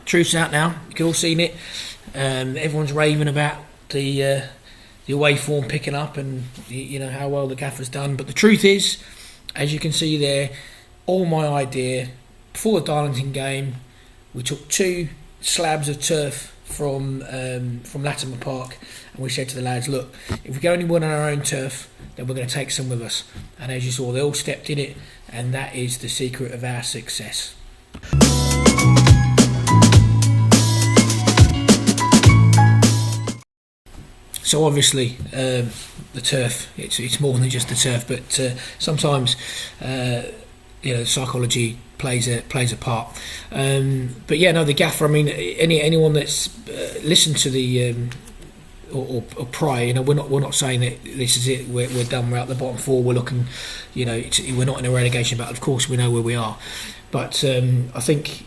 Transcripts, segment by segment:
Truth's out now. You've all seen it. Everyone's raving about the away form picking up and how well the gaffer's done. But the truth is, as you can see there, all my idea before the Darlington game, we took 2 slabs of turf from Latimer Park, and we said to the lads, look, if we can only win on our own turf, then we're going to take some with us. And as you saw, they all stepped in it, and that is the secret of our success. So obviously the turf, it's more than just the turf, but sometimes psychology plays a part. But yeah, no, the gaffer, I mean, anyone that's listened to the or prior, we're not saying that this is it, we're done, we're out the bottom 4, we're looking, we're not in a relegation battle. Of course we know where we are, but I think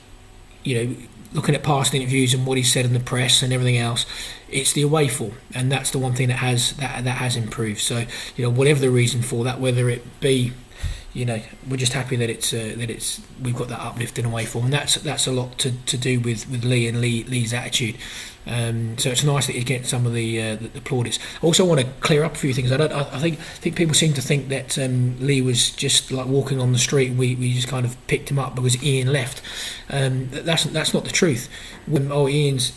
looking at past interviews and what he said in the press and everything else, it's the away form, and that's the one thing that has improved. So whatever the reason for that, whether it be we're just happy that it's we've got that uplift in away form, and that's a lot to do with Lee and Lee's attitude. So it's nice that you get some of the plaudits. I also want to clear up a few things. I think people seem to think that Lee was just like walking on the street. We just kind of picked him up because Ian left. That's not the truth. Ian's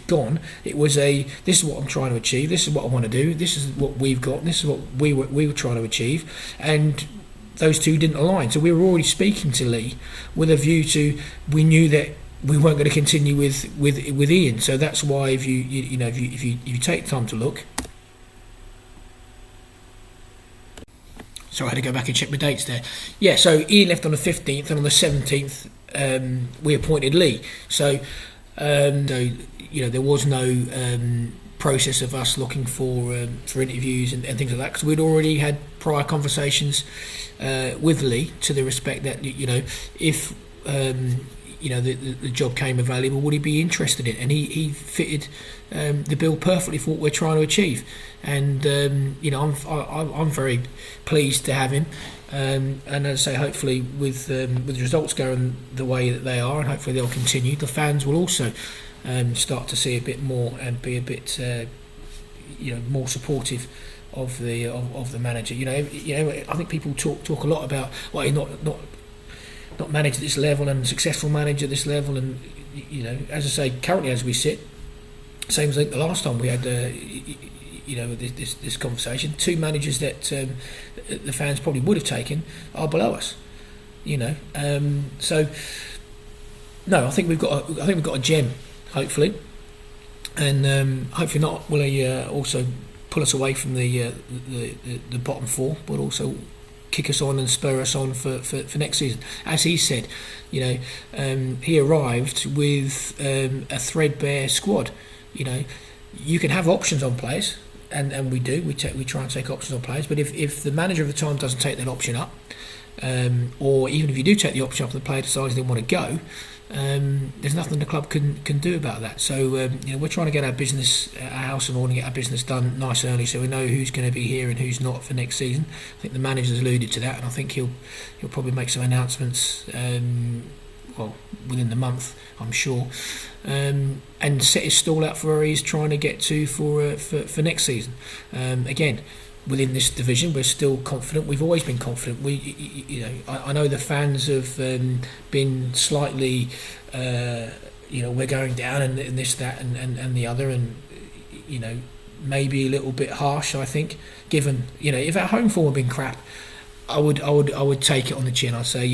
gone. It was this is what I'm trying to achieve. This is what I want to do. This is what we've got. This is what we were trying to achieve, and those two didn't align. So we were already speaking to Lee with a view to, we knew that we weren't going to continue with Ian. So that's why if you take time to look. So I had to go back and check my dates there. Yeah, so Ian left on the 15th, and on the 17th we appointed Lee. So there was no process of us looking for interviews and things like that, because we'd already had prior conversations with Lee to the respect that if the job came available, would he be interested in it? And he fitted the bill perfectly for what we're trying to achieve. And I'm very pleased to have him. And as I say, hopefully with the results going the way that they are, and hopefully they'll continue, the fans will also start to see a bit more and be a bit more supportive of the manager. I think people talk a lot about why he's not managed at this level and successful manager at this level, and as I say, currently as we sit, same as I think the last time we had this conversation, 2 managers that the fans probably would have taken are below us. So no, I think we've got a gem, hopefully, and hopefully not will he also pull us away from the bottom 4, but also kick us on and spur us on for next season. As he said, he arrived with a threadbare squad. You can have options on players, and we do. We try and take options on players, but if the manager of the time doesn't take that option up, or even if you do take the option up and the player decides they want to go, there's nothing the club can do about that. So we're trying to get our house in order, get our business done nice and early, so we know who's going to be here and who's not for next season. I think the manager's alluded to that, and I think he'll probably make some announcements within the month, I'm sure, and set his stall out for where he's trying to get to for next season. Again, within this division, we're still confident. We've always been confident. I know the fans have been slightly, we're going down and this, that, and the other, and maybe a little bit harsh. I think, given if our home form had been crap, I would take it on the chin. I'd say,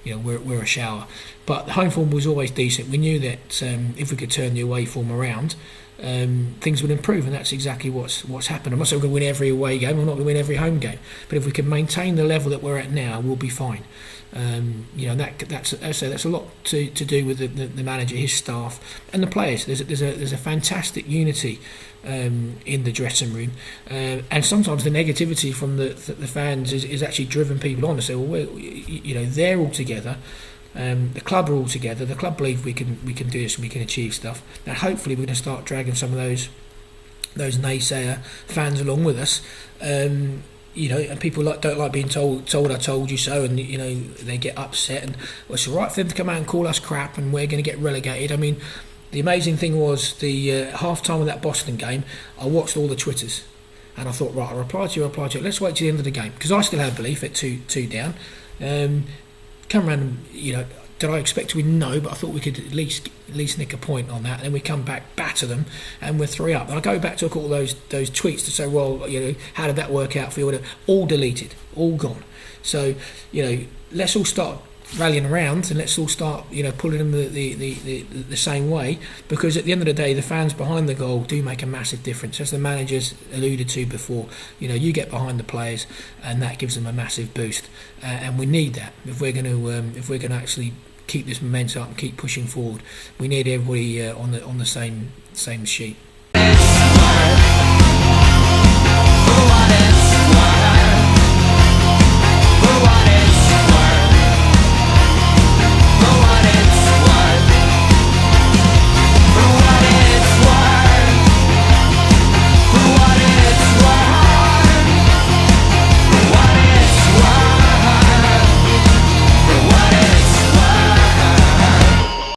we're a shower. But the home form was always decent. We knew that if we could turn the away form around, things would improve, and that's exactly what's happened. I'm not saying we're going to win every away game, I'm not going to win every home game, but if we can maintain the level that we're at now, we'll be fine. That's a lot to do with the manager, his staff, and the players. There's a fantastic unity in the dressing room, and sometimes the negativity from the fans is actually driven people on to say, well, they're all together. The club are all together. The club believe we can do this and we can achieve stuff. Now, hopefully, we're going to start dragging some of those naysayer fans along with us, and people don't like being told I told you so, and they get upset, and well, it's all right for them to come out and call us crap, and we're going to get relegated. I mean, the amazing thing was the half time of that Boston game. I watched all the Twitters, and I thought, right, I'll reply to you. Let's wait till the end of the game, because I still had belief at two down. Come around, and, did I expect to win? No, but I thought we could at least nick a point on that, and then we come back, batter them, and we're 3 up. And I go back to all those tweets to say, well, how did that work out for you? All deleted, all gone. So, let's all start rallying around, and let's all start, pulling them the same way, because at the end of the day, the fans behind the goal do make a massive difference. As the managers alluded to before, you get behind the players, and that gives them a massive boost, and we need that if we're going to actually keep this momentum up and keep pushing forward. We need everybody on the same sheet.